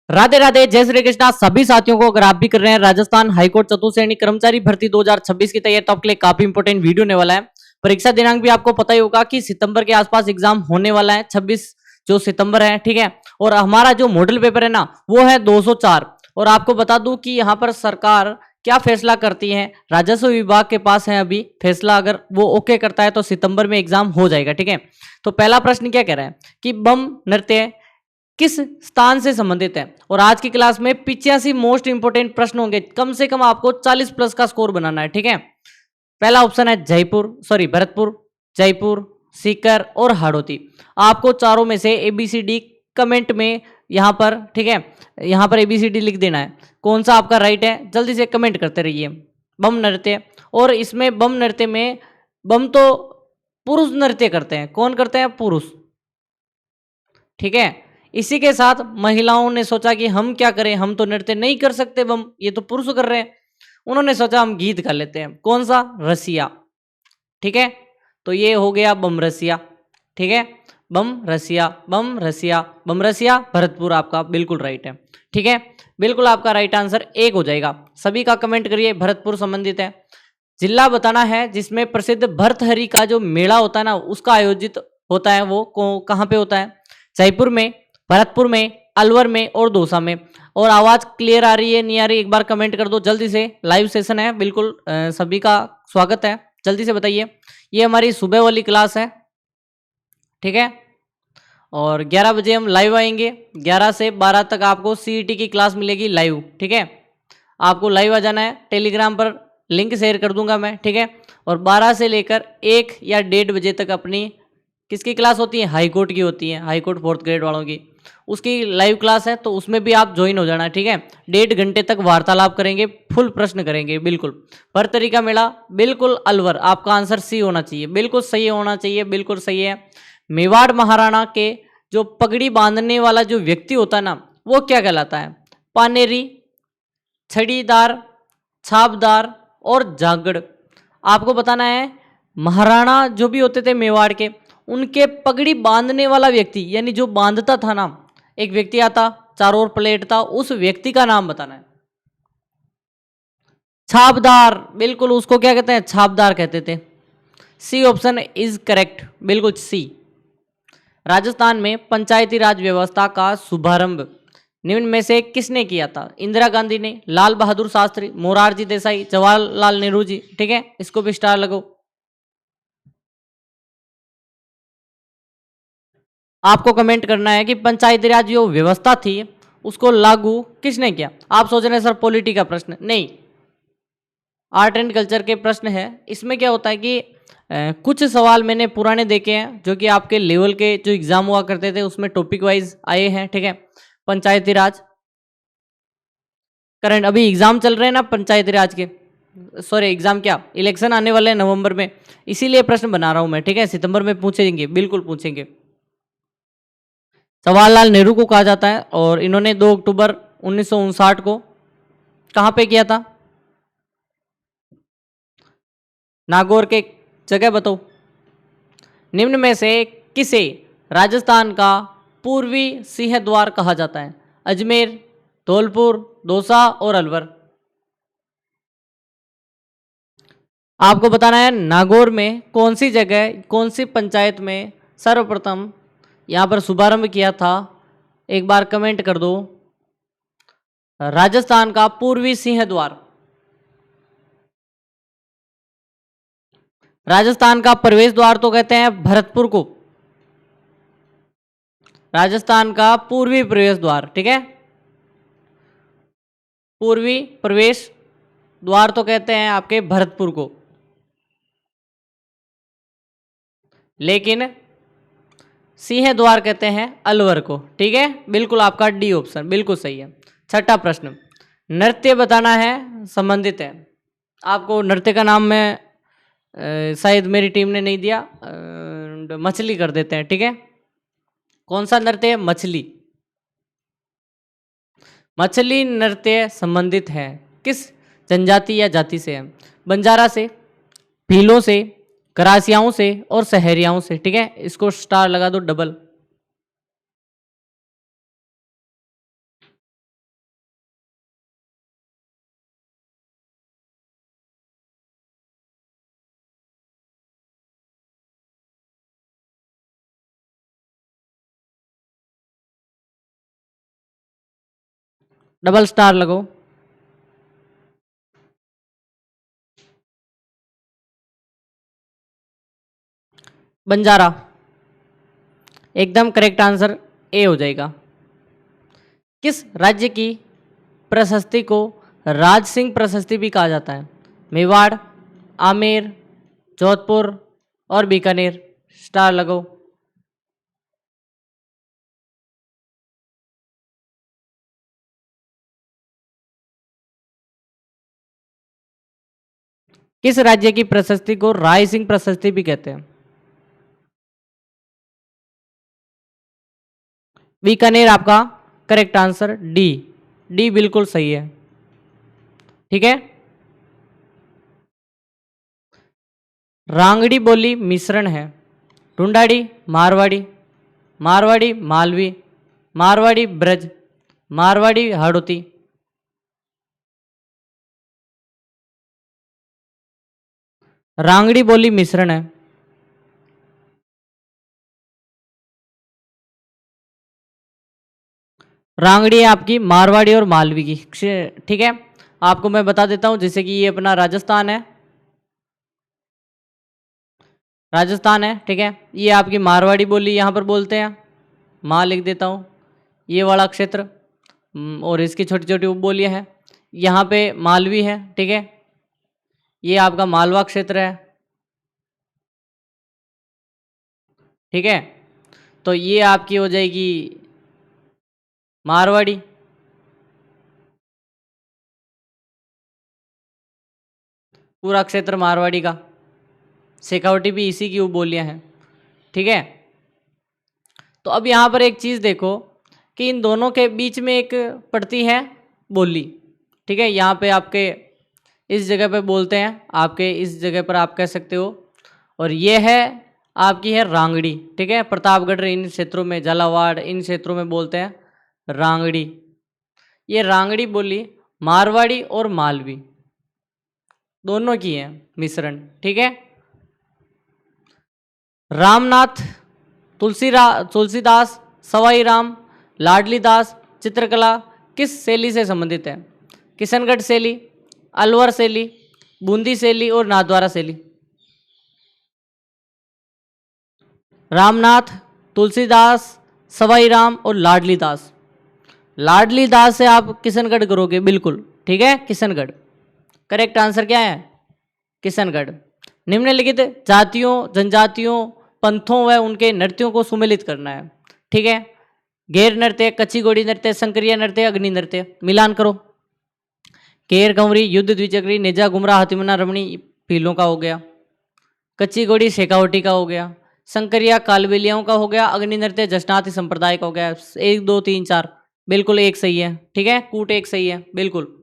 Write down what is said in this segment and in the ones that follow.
राधे राधे, जय श्री कृष्णा सभी साथियों को। अगर आप भी कर रहे हैं राजस्थान हाईकोर्ट चतुर्थ श्रेणी कर्मचारी भर्ती 2026 की तैयारी, तो आपके लिए काफी इंपोर्टेंट वीडियो होने वाला है। परीक्षा दिनांक भी आपको पता ही होगा कि सितंबर के आसपास एग्जाम होने वाला है, 26 जो सितंबर है, ठीक है। और हमारा जो मॉडल पेपर है ना, वो है 204। और आपको बता दूं कि यहाँ पर सरकार क्या फैसला करती है, राजस्व विभाग के पास है अभी फैसला। अगर वो ओके करता है तो सितंबर में एग्जाम हो जाएगा, ठीक है। तो पहला प्रश्न क्या कह रहा है कि बम नृत्य किस स्थान से संबंधित है। और आज की क्लास में 85 मोस्ट इंपोर्टेंट प्रश्न होंगे, कम से कम आपको 40 प्लस का स्कोर बनाना है, ठीक है। पहला ऑप्शन है भरतपुर, जयपुर, सीकर और हाड़ौती। आपको चारों में से ABCD कमेंट में यहाँ पर, ठीक है, यहाँ पर ABCD लिख देना है, कौन सा आपका राइट है। जल्दी से कमेंट करते रहिए। बम नृत्य, और इसमें बम नृत्य में बम तो पुरुष नृत्य करते हैं। कौन करते हैं? पुरुष, ठीक है। इसी के साथ महिलाओं ने सोचा कि हम क्या करें, हम तो नृत्य नहीं कर सकते बम, ये तो पुरुष कर रहे हैं। उन्होंने सोचा हम गीत कर लेते हैं। कौन सा? रसिया, ठीक है। तो ये हो गया बम रसिया, ठीक है। बम रसिया, बम रसिया, बम रसिया भरतपुर आपका बिल्कुल राइट है, ठीक है। बिल्कुल आपका राइट आंसर एक हो जाएगा। सभी का कमेंट करिए, भरतपुर संबंधित है। जिला बताना है जिसमें प्रसिद्ध भरतहरि का जो मेला होता है ना, उसका आयोजित होता है, वो कहाँ पे होता है? जयपुर में, भरतपुर में, अलवर में और दौसा में। और आवाज क्लियर आ रही है नहीं आ रही, एक बार कमेंट कर दो जल्दी से। लाइव सेशन है, बिल्कुल सभी का स्वागत है, जल्दी से बताइए। ये हमारी सुबह वाली क्लास है, ठीक है। और 11 बजे हम लाइव आएंगे, 11 से 12 तक आपको CET की क्लास मिलेगी लाइव, ठीक है। आपको लाइव आ जाना है, टेलीग्राम पर लिंक शेयर कर दूंगा मैं, ठीक है। और 12 से लेकर 1 या 1:30 बजे तक अपनी किसकी क्लास होती है? हाईकोर्ट की होती है, हाईकोर्ट 4th ग्रेड वालों की, उसकी लाइव क्लास है। तो उसमें भी आप ज्वाइन हो जाना, ठीक है। 1.5 घंटे तक वार्तालाप करेंगे, फुल प्रश्न करेंगे, बिल्कुल। भरतहरि का मेला, बिल्कुल अलवर। आपका आंसर C होना चाहिए, बिल्कुल सही होना चाहिए, बिल्कुल सही है। मेवाड़ महाराणा के जो पगड़ी बांधने वाला जो व्यक्ति होता है ना, वो क्या कहलाता है? पानेरी, छड़ीदार, छापदार और जागड़। आपको बताना है महाराणा जो भी होते थे मेवाड़ के, उनके पगड़ी बांधने वाला व्यक्ति, यानी जो बांधता था ना, एक व्यक्ति आता चारों ओर पलेटता, उस व्यक्ति का नाम बताना है। छापदार, बिल्कुल उसको क्या कहते हैं? छापदार कहते थे। C ऑप्शन इज करेक्ट, बिल्कुल C। राजस्थान में पंचायती राज व्यवस्था का शुभारंभ निम्न में से किसने किया था? इंदिरा गांधी ने, लाल बहादुर शास्त्री, मोरारजी देसाई, जवाहरलाल नेहरू जी, ठीक है। इसको भी स्टार लगो। आपको कमेंट करना है कि पंचायती राज जो व्यवस्था थी उसको लागू किसने किया। आप सोच रहे हैं सर पॉलिटी का प्रश्न, नहीं, आर्ट एंड कल्चर के प्रश्न है। इसमें क्या होता है कि कुछ सवाल मैंने पुराने देखे हैं जो कि आपके लेवल के जो एग्जाम हुआ करते थे उसमें टॉपिक वाइज आए हैं, ठीक है। पंचायती राज करंट, अभी एग्जाम चल रहे हैं ना पंचायती राज के, सॉरी एग्जाम क्या, इलेक्शन आने वाले हैं नवंबर में, इसीलिए प्रश्न बना रहा हूं मैं, ठीक है। सितंबर में पूछेंगे, बिल्कुल पूछेंगे। जवाहरलाल नेहरू को कहा जाता है, और इन्होंने 2 अक्टूबर 1959 को कहाँ पे किया था? नागौर के, जगह बताओ। निम्न में से किसे राजस्थान का पूर्वी सिंह द्वार कहा जाता है? अजमेर, धौलपुर, दौसा और अलवर। आपको बताना है नागौर में कौन सी जगह, कौन सी पंचायत में सर्वप्रथम यहाँ पर शुभारंभ किया था। एक बार कमेंट कर दो। राजस्थान का पूर्वी सिंह द्वार, राजस्थान का प्रवेश द्वार तो कहते हैं भरतपुर को, राजस्थान का पूर्वी प्रवेश द्वार, ठीक है। पूर्वी प्रवेश द्वार तो कहते हैं आपके भरतपुर को, लेकिन सिंह द्वार कहते हैं अलवर को, ठीक है। बिल्कुल आपका D ऑप्शन बिल्कुल सही है। छठा प्रश्न, नृत्य बताना है संबंधित है। आपको नृत्य का नाम मैं शायद मेरी टीम ने नहीं दिया, मछली कर देते हैं, ठीक है। कौन सा नृत्य है? मछली। मछली नृत्य संबंधित है किस जनजाति या जाति से है? बंजारा से, भीलों से, करासियाओं से और सहरियाओं से, ठीक है। इसको स्टार लगा दो डबल। डबल स्टार लगाओ। बंजारा। एकदम करेक्ट आंसर ए हो जाएगा। किस राज्य की प्रशस्ति को राज सिंह प्रशस्ति भी कहा जाता है? मेवाड़, आमेर, जोधपुर और बीकानेर। स्टार लगाओ। किस राज्य की प्रशस्ति को राय सिंह प्रशस्ति भी कहते हैं? बीकानेर आपका करेक्ट आंसर डी। डी बिल्कुल सही है। ठीक है। रांगड़ी बोली मिश्रण है। ढूंढाड़ी, मारवाड़ी, मारवाड़ी मालवी, मारवाड़ी ब्रज, मारवाड़ी हाड़ौती। रांगड़ी बोली मिश्रण है। रांगड़ी है आपकी मारवाड़ी और मालवी की। ठीक है। आपको मैं बता देता हूं, जैसे कि ये अपना राजस्थान है, राजस्थान है। ठीक है। ये आपकी मारवाड़ी बोली यहाँ पर बोलते हैं, माँ लिख देता हूँ। ये वाला क्षेत्र और इसकी छोटी छोटी उपबोलियाँ हैं। यहाँ पे मालवी है। ठीक है। ये आपका मालवा क्षेत्र है। ठीक है। तो ये आपकी हो जाएगी मारवाड़ी। पूरा क्षेत्र मारवाड़ी का। शेखावटी भी इसी की उपबोलियाँ हैं। ठीक है। तो अब यहाँ पर एक चीज़ देखो कि इन दोनों के बीच में एक पड़ती है बोली। ठीक है। यहाँ पे आपके इस जगह पे बोलते हैं, आपके इस जगह पर आप कह सकते हो। और ये है आपकी है रांगड़ी। ठीक है। प्रतापगढ़ इन क्षेत्रों में, झालावाड़ इन क्षेत्रों में बोलते हैं रांगड़ी। ये रांगड़ी बोली मारवाड़ी और मालवी दोनों की है मिश्रण। ठीक है। रामनाथ, तुलसीदास, सवाई राम, लाडली दास चित्रकला किस शैली से संबंधित है? किशनगढ़ शैली, अलवर शैली, बूंदी शैली और नाथद्वारा शैली। रामनाथ, तुलसीदास, सवाई राम और लाडली दास। लाडली दास से आप किशनगढ़ करोगे बिल्कुल। ठीक है। किशनगढ़ करेक्ट आंसर क्या है? किशनगढ़। निम्नलिखित जातियों, जनजातियों, पंथों व उनके नृत्यों को सुमेलित करना है। ठीक है। गैर नृत्य, कच्ची घोड़ी नृत्य, संक्रिय नृत्य, अग्नि नृत्य। मिलान करो। केर कंवरी, युद्ध द्विचक्री, नेजा गुमरा, हाथीमना रमणी भीलों का हो गया। कच्ची घोड़ी शेखावटी का हो गया। संकरिया कालबेलियाओं का हो गया। अग्नि नृत्य जशनाथी संप्रदाय का हो गया। 1 2 3 4 बिल्कुल एक सही है। ठीक है। कूट एक सही है बिल्कुल।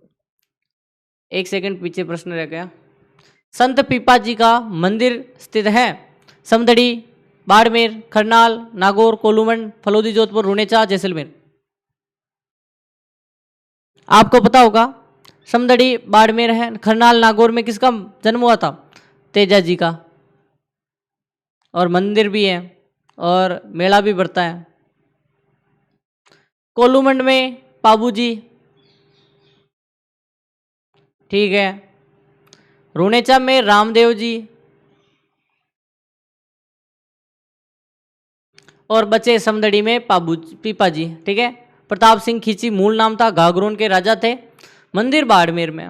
एक सेकंड पीछे प्रश्न रह गया। संत पीपा जी का मंदिर स्थित है समदड़ी, बाड़मेर, खरनाल, नागौर, कोलूमंड, फलोदी, जोधपुर, रुनेचा, जैसलमेर। आपको पता होगा समदड़ी, बाड़मेर है, खरनाल, नागौर में किसका जन्म हुआ था? तेजा जी का। और मंदिर भी है और मेला भी बढ़ता है। कोलूमंड में पाबू जी। ठीक है। रुनेचा में रामदेव जी। और बचे समदड़ी में पीपा जी। ठीक है। प्रताप सिंह खींची मूल नाम था, घाघरोन के राजा थे। मंदिर बाड़मेर में।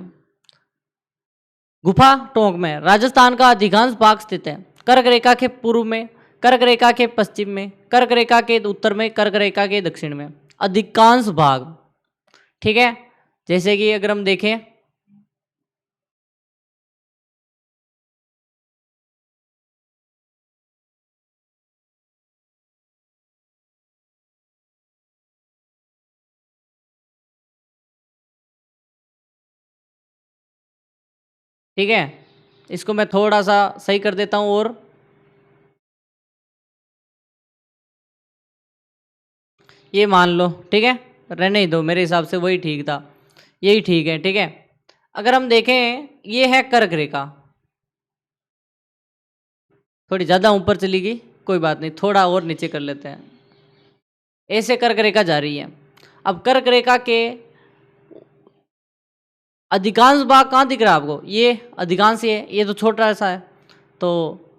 गुफा टोंक में। राजस्थान का अधिकांश भाग स्थित है कर्क रेखा के पूर्व में, कर्क रेखा के पश्चिम में, कर्क रेखा के उत्तर में, कर्क रेखा के दक्षिण में। अधिकांश भाग। ठीक है। जैसे कि अगर हम देखें, ठीक है, इसको मैं थोड़ा सा सही कर देता हूं। और ये मान लो। ठीक है। रहने ही दो, मेरे हिसाब से वही ठीक था, यही ठीक है। ठीक है। अगर हम देखें, ये है कर्क रेखा। थोड़ी ज़्यादा ऊपर चली गई, कोई बात नहीं, थोड़ा और नीचे कर लेते हैं। ऐसे कर्क रेखा जा रही है। अब कर्क रेखा के अधिकांश भाग कहाँ दिख रहा है आपको? ये अधिकांश ही है, ये तो छोटा सा है। तो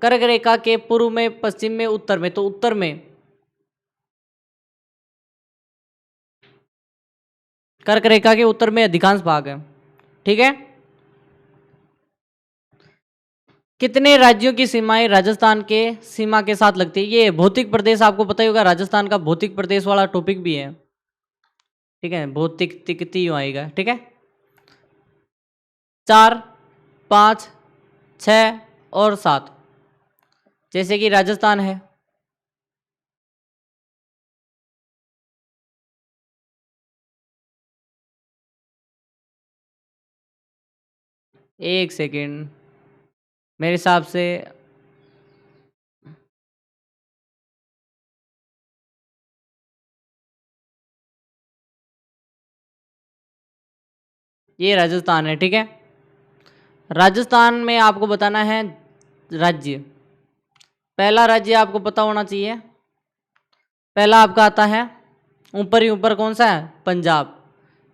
कर्क रेखा के पूर्व में, पश्चिम में, उत्तर में, तो उत्तर में कर्क रेखा के उत्तर में अधिकांश भाग है। ठीक है। कितने राज्यों की सीमाएं राजस्थान के सीमा के साथ लगती है? ये भौतिक प्रदेश आपको पता ही होगा, राजस्थान का भौतिक प्रदेश वाला टॉपिक भी है। ठीक है, भौतिक तिकती यूं आएगा। ठीक है, 4, 5, 6 और 7। जैसे कि राजस्थान है, एक सेकेंड, मेरे हिसाब से ये राजस्थान है। ठीक है, राजस्थान में आपको बताना है राज्य। पहला राज्य आपको पता होना चाहिए। पहला आपका आता है ऊपर ही ऊपर, कौन सा है? पंजाब।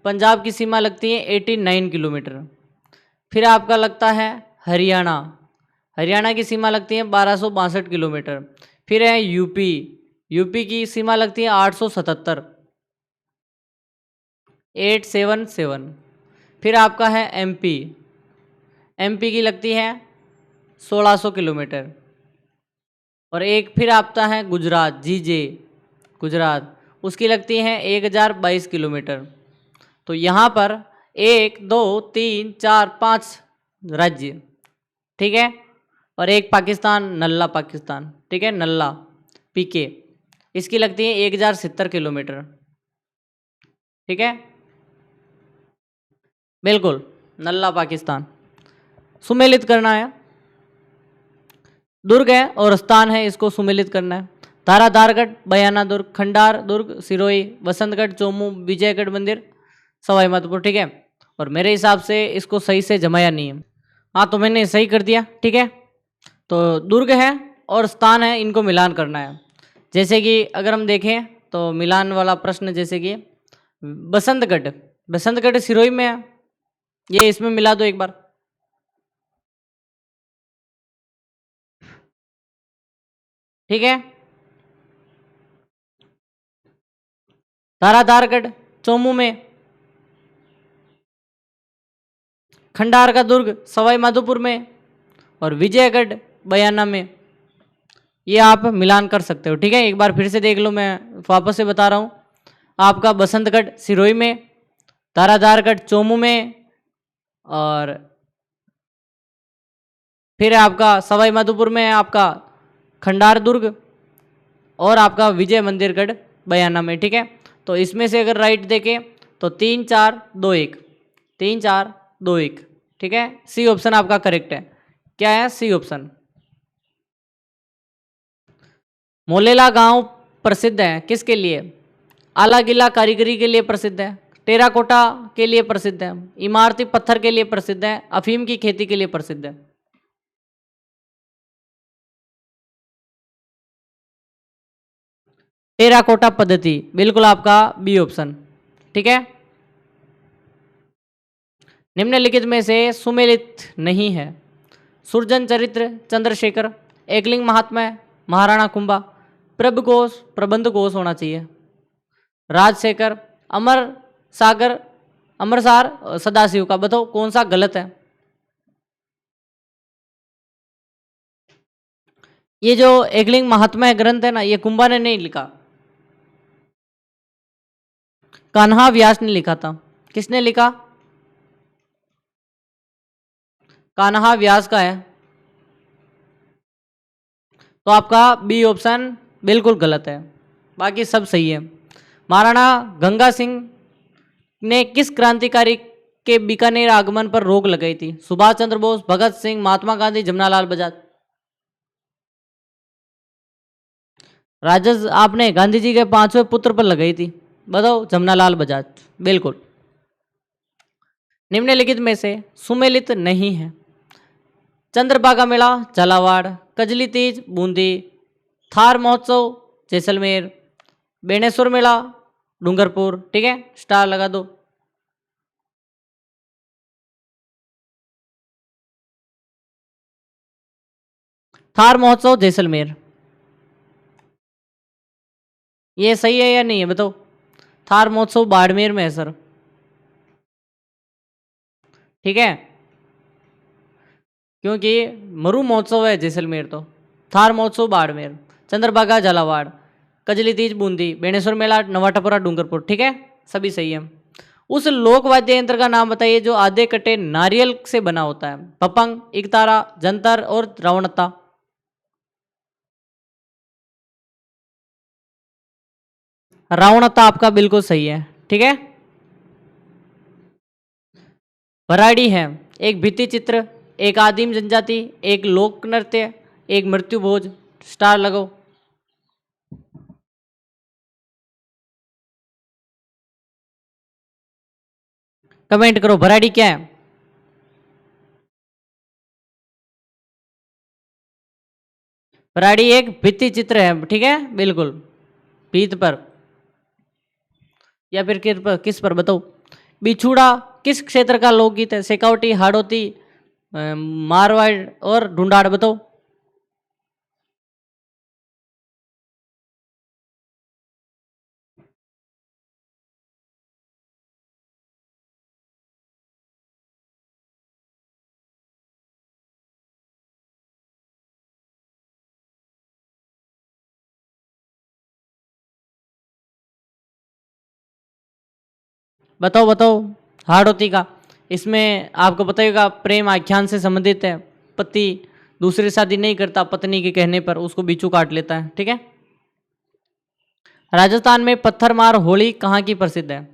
पंजाब की सीमा लगती है 89 किलोमीटर। फिर आपका लगता है हरियाणा। हरियाणा की सीमा लगती है 1262 किलोमीटर। फिर है यूपी। यूपी की सीमा लगती है 877, 877। फिर आपका है एमपी। एमपी की लगती है 1600 किलोमीटर। और एक फिर आता है गुजरात, जीजे गुजरात, उसकी लगती है 1022 किलोमीटर। तो यहाँ पर 1, 2, 3, 4, 5 राज्य। ठीक है, और एक पाकिस्तान, नल्ला पाकिस्तान। ठीक है, नल्ला पीके, इसकी लगती है 1070 किलोमीटर। ठीक है, बिल्कुल, नल्ला पाकिस्तान। सुमेलित करना है, दुर्ग है और स्थान है, इसको सुमेलित करना है। धाराधारगढ़, बयाना दुर्ग, खंडार दुर्ग, सिरोही, बसंतगढ़, चोमू, विजयगढ़ मंदिर, सवाई माधोपुर। ठीक है, और मेरे हिसाब से इसको सही से जमाया नहीं है। हाँ, तो मैंने सही कर दिया। ठीक है, तो दुर्ग है और स्थान है, इनको मिलान करना है। जैसे कि अगर हम देखें तो मिलान वाला प्रश्न, जैसे कि बसंतगढ़, बसंतगढ़ सिरोही में है, ये इसमें मिला दो एक बार। ठीक है, धाराधारगढ़ चोमू में, खंडार का दुर्ग सवाई माधोपुर में, और विजयगढ़ बयाना में, ये आप मिलान कर सकते हो। ठीक है, एक बार फिर से देख लो, मैं वापस से बता रहा हूँ। आपका बसंतगढ़ सिरोही में, धाराधारगढ़ चोमू में, और फिर आपका सवाई माधोपुर में है आपका खंडार दुर्ग, और आपका विजय मंदिरगढ़ बयाना में। ठीक है, तो इसमें से अगर राइट देखें तो 3, 4, 2, 1, 3, 4, 2, 1। ठीक है, सी ऑप्शन आपका करेक्ट है। क्या है? C option. मोलेला गांव प्रसिद्ध है किसके लिए? आला गीला कारीगरी के लिए प्रसिद्ध है, टेराकोटा के लिए प्रसिद्ध है, इमारती पत्थर के लिए प्रसिद्ध है, अफीम की खेती के लिए प्रसिद्ध है। टेराकोटा पद्धति, बिल्कुल आपका बी ऑप्शन। ठीक है, निम्नलिखित में से सुमेलित नहीं है। सुरजन चरित्र चंद्रशेखर, एकलिंग महात्मा, महाराणा कुंभा, प्रभ घोष, प्रबंध घोष होना चाहिए, राजशेखर, अमर सागर, अमरसार, सदाशिव का। बताओ कौन सा गलत है? ये जो एकलिंग महात्मा ग्रंथ है ना, ये कुंभा ने नहीं लिखा, कान्हा व्यास ने लिखा था। किसने लिखा? कान्हा व्यास का है। तो आपका बी ऑप्शन बिल्कुल गलत है, बाकी सब सही है। महाराणा गंगा सिंह ने किस क्रांतिकारी के बीकानेर आगमन पर रोक लगाई थी? सुभाष चंद्र बोस, भगत सिंह, महात्मा गांधी, जमनालाल बजाज। राजस आपने गांधी जी के 5वें पुत्र पर लगाई थी, बताओ। जमनालाल बजाज, बिल्कुल। निम्नलिखित में से सुमेलित नहीं है। चंद्रभागा मेला झालावाड़, कजली तीज बूंदी, थार महोत्सव जैसलमेर, बेणेश्वर मेला डूंगरपुर। ठीक है, स्टार लगा दो। थार महोत्सव जैसलमेर, ये सही है या नहीं है बताओ। थार महोत्सव बाड़मेर में है सर, ठीक है, क्योंकि मरु महोत्सव है जैसलमेर, तो थार महोत्सव बाड़मेर, चंद्रभागा झालावाड़, कजली तीज बूंदी, बेणेश्वर मेला नवाटापुरा डूंगरपुर, ठीक है, सभी सही है। उस लोक वाद्य यंत्र का नाम बताइए जो आधे कटे नारियल से बना होता है। पपंग, इकतारा, जंतर और रावणता। रावणता आपका बिल्कुल सही है, ठीक है। भराड़ी है, एक भित्ति चित्र, एक आदिम जनजाति, एक लोक नृत्य, एक मृत्यु भोज। स्टार लगाओ। कमेंट करो भराड़ी क्या है। भराड़ी एक भित्ति चित्र है, ठीक है, बिल्कुल, भीत पर या फिर किस पर बताओ। बिछुड़ा किस क्षेत्र का लोकगीत है। शेखावटी, हाड़ौती, मारवाड़ और ढूंढाड़, बताओ। बताओ बताओ। हाड़ौती का, इसमें आपको पता ही होगा, प्रेम आख्यान से संबंधित है। पति दूसरी शादी नहीं करता, पत्नी के कहने पर उसको बिच्छू काट लेता है, ठीक है। राजस्थान में पत्थर मार होली कहाँ की प्रसिद्ध है।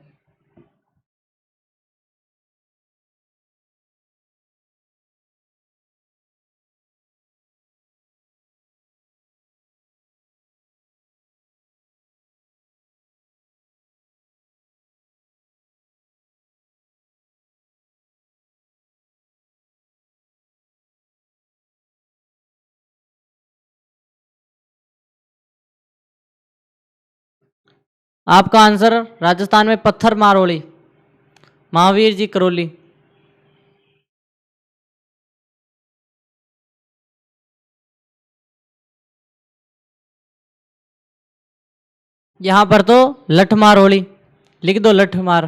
आपका आंसर राजस्थान में पत्थर मार होली, महावीर जी करौली। यहां पर तो लठमार होली लिख दो, लठमार,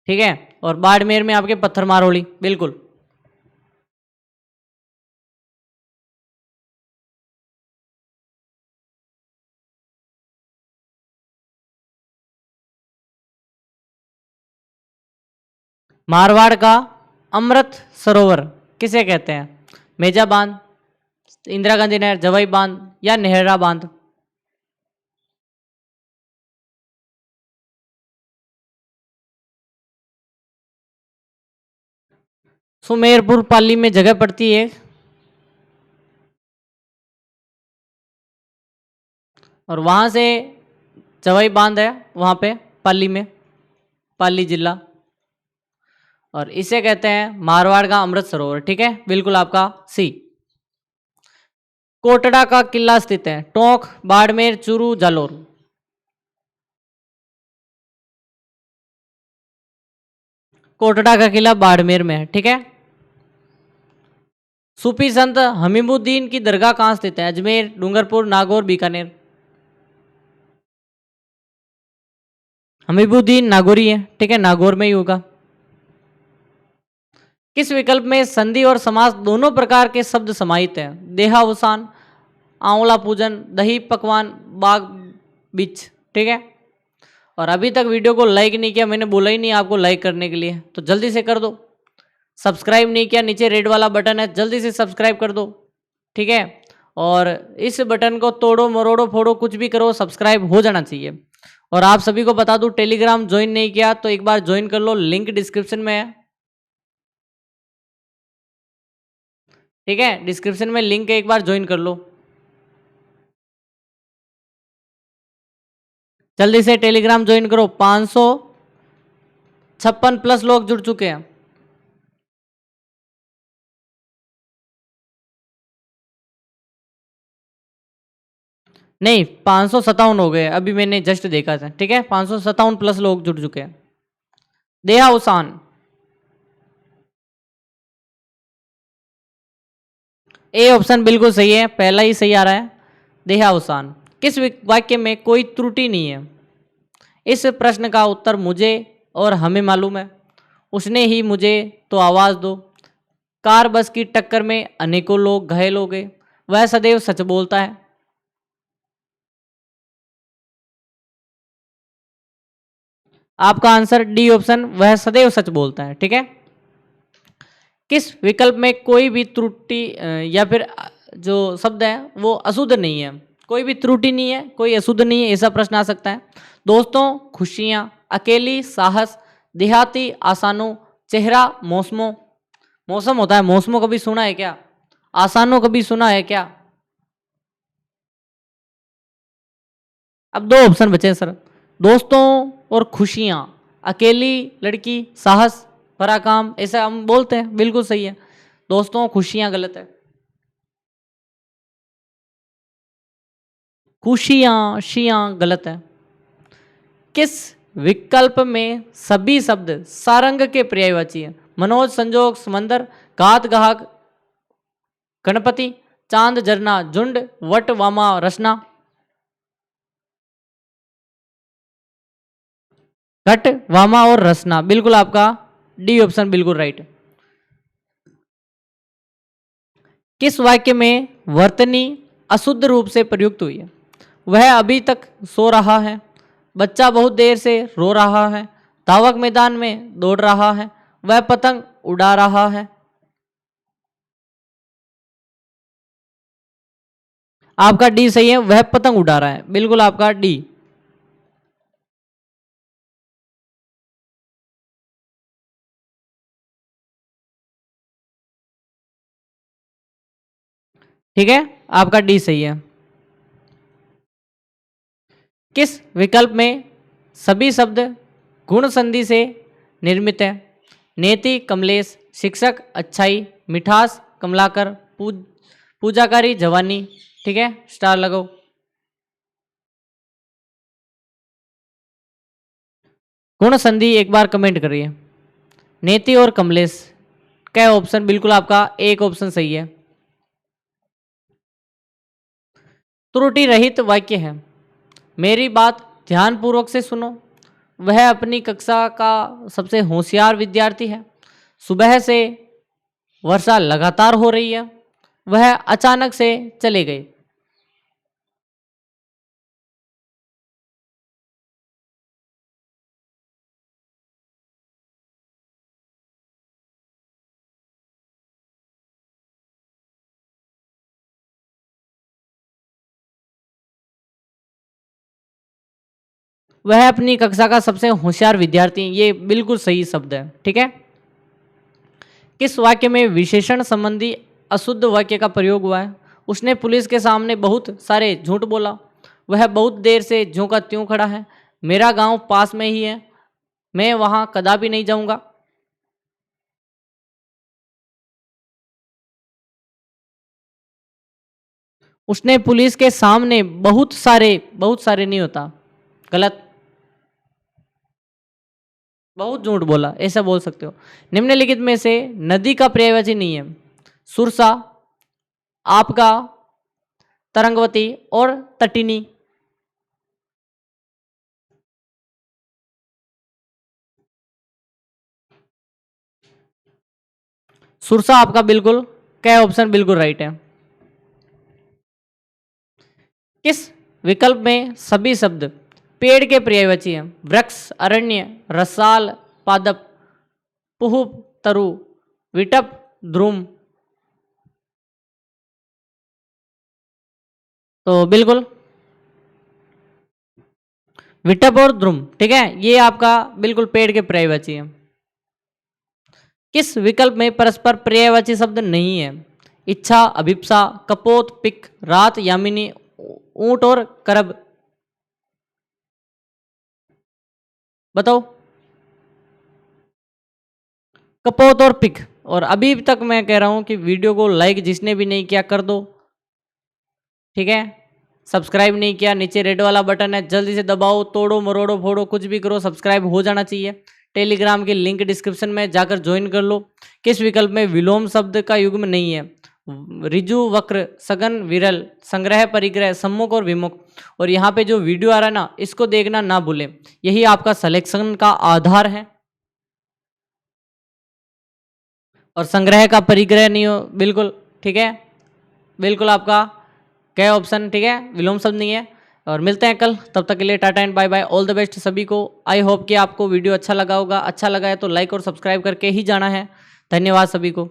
ठीक है। और बाड़मेर में आपके पत्थर मार होली, बिल्कुल। मारवाड़ का अमृत सरोवर किसे कहते हैं। मेजा बांध, इंदिरा गांधी नहर, जवाई बांध या नेहरा बांध। सुमेरपुर पाली में जगह पड़ती है, और वहां से जवाई बांध है, वहां पे पाली में, पाली जिला, और इसे कहते हैं मारवाड़ का अमृत सरोवर, ठीक है, बिल्कुल आपका सी। कोटड़ा का किला स्थित है। टोंक, बाड़मेर, चूरू, जालोर। कोटड़ा का किला बाड़मेर में है, ठीक है। सूफी संत हमीमुद्दीन की दरगाह कहाँ स्थित है। अजमेर, डूंगरपुर, नागौर, बीकानेर। हमीमुद्दीन नागौरी है, ठीक है, नागौर में ही होगा। किस विकल्प में संधि और समास दोनों प्रकार के शब्द समाहित हैं। देहावसान, आंवला पूजन, दही पकवान, बाग बीच, ठीक है। और अभी तक वीडियो को लाइक नहीं किया, मैंने बोला ही नहीं आपको लाइक करने के लिए, तो जल्दी से कर दो। सब्सक्राइब नहीं किया, नीचे रेड वाला बटन है, जल्दी से सब्सक्राइब कर दो, ठीक है। और इस बटन को तोड़ो मरोड़ो फोड़ो कुछ भी करो, सब्सक्राइब हो जाना चाहिए। और आप सभी को बता दूं, टेलीग्राम ज्वाइन नहीं किया तो एक बार ज्वाइन कर लो, लिंक डिस्क्रिप्शन में है, ठीक है, डिस्क्रिप्शन में लिंक है, एक बार ज्वाइन कर लो। जल्दी से टेलीग्राम ज्वाइन करो। 556 प्लस लोग जुड़ चुके हैं। नहीं, 557 हो गए, अभी मैंने जस्ट देखा था, ठीक है, 557 प्लस लोग जुड़ चुके हैं। देहावसान, ए ऑप्शन बिल्कुल सही है, पहला ही सही आ रहा है, देहावसान। किस वाक्य में कोई त्रुटि नहीं है? इस प्रश्न का उत्तर मुझे और हमें मालूम है। उसने ही मुझे तो आवाज दो। कार बस की टक्कर में अनेकों लोग घायल हो गए। वह सदैव सच बोलता है। आपका आंसर डी ऑप्शन, वह सदैव सच बोलता है। ठीक है। किस विकल्प में कोई भी त्रुटि या फिर जो शब्द है वो अशुद्ध नहीं है? कोई भी त्रुटि नहीं है, कोई अशुद्ध नहीं है, ऐसा प्रश्न आ सकता है। दोस्तों, खुशियां, अकेली, साहस, देहाती, आसानों, चेहरा, मौसमों। मौसम होता है, मौसमों कभी सुना है क्या? आसानों कभी सुना है क्या? अब दो ऑप्शन बचे हैं सर, दोस्तों और खुशियां, अकेली लड़की, साहस भरा काम, ऐसा हम बोलते हैं, बिल्कुल सही है। दोस्तों खुशियां गलत है, खुशियां शियां गलत है। किस विकल्प में सभी शब्द सारंग के पर्यायवाची है? मनोज, संजोग, समंदर, घात, गाहक, गणपति, चांद, झरना, झुंड, वट, वामा, रसना। घट, वामा और रसना, बिल्कुल आपका डी ऑप्शन बिल्कुल राइट। किस वाक्य में वर्तनी अशुद्ध रूप से प्रयुक्त हुई है? वह अभी तक सो रहा है, बच्चा बहुत देर से रो रहा है, धावक मैदान में दौड़ रहा है, वह पतंग उड़ा रहा है। आपका डी सही है, वह पतंग उड़ा रहा है, बिल्कुल आपका डी। ठीक है, आपका डी सही है। किस विकल्प में सभी शब्द गुण संधि से निर्मित है? नेति, कमलेश, शिक्षक, अच्छाई, मिठास, कमलाकर, पूजाकारी, जवानी। ठीक है, स्टार लगाओ। गुण संधि एक बार कमेंट करिए। नेति और कमलेश क्या ऑप्शन, बिल्कुल आपका एक ऑप्शन सही है। त्रुटि रहित वाक्य है, मेरी बात ध्यानपूर्वक से सुनो। वह अपनी कक्षा का सबसे होशियार विद्यार्थी है। सुबह से वर्षा लगातार हो रही है। वह अचानक से चले गए। वह अपनी कक्षा का सबसे होशियार विद्यार्थी, ये बिल्कुल सही शब्द है। ठीक है। किस वाक्य में विशेषण संबंधी अशुद्ध वाक्य का प्रयोग हुआ है? उसने पुलिस के सामने बहुत सारे झूठ बोला। वह बहुत देर से ज्यों का त्यों खड़ा है। मेरा गांव पास में ही है, मैं वहां कदापि नहीं जाऊंगा। उसने पुलिस के सामने बहुत सारे नहीं होता, गलत, बहुत झूठ बोला, ऐसा बोल सकते हो। निम्नलिखित में से नदी का पर्यायवाची नहीं है? सुरसा, आपका, तरंगवती और तटिनी। सुरसा आपका बिल्कुल, क्या ऑप्शन बिल्कुल राइट है। किस विकल्प में सभी शब्द पेड़ के पर्यायवाची हैं? वृक्ष, अरण्य, रसाल, पादप, पुह, तरु, विटप, ध्रुम। तो बिल्कुल विटप और ध्रुम। ठीक है, ये आपका बिल्कुल पेड़ के पर्यायवाची है। किस विकल्प में परस्पर पर्यायवाची शब्द नहीं है? इच्छा, अभिप्सा, कपोत, पिक, रात, यामिनी, ऊंट और करब। बताओ। कपोत और पिक। और अभी तक मैं कह रहा हूं कि वीडियो को लाइक जिसने भी नहीं किया कर दो। ठीक है, सब्सक्राइब नहीं किया, नीचे रेड वाला बटन है, जल्दी से दबाओ, तोड़ो मरोड़ो फोड़ो कुछ भी करो, सब्सक्राइब हो जाना चाहिए। टेलीग्राम की लिंक डिस्क्रिप्शन में जाकर ज्वाइन कर लो। किस विकल्प में विलोम शब्द का युग्म नहीं है? रिजु, वक्र, सघन, विरल, संग्रह, परिग्रह, सम्मुख और विमुख। और यहाँ पे जो वीडियो आ रहा है ना, इसको देखना ना भूलें, यही आपका सिलेक्शन का आधार है। और संग्रह का परिग्रह नहीं हो, बिल्कुल ठीक है, बिल्कुल आपका क्या ऑप्शन ठीक है, विलोम शब्द नहीं है। और मिलते हैं कल, तब तक के लिए tata and bye bye, all the best सभी को। आई होप कि आपको वीडियो अच्छा लगा होगा, अच्छा लगा है तो लाइक और सब्सक्राइब करके ही जाना है। धन्यवाद सभी को।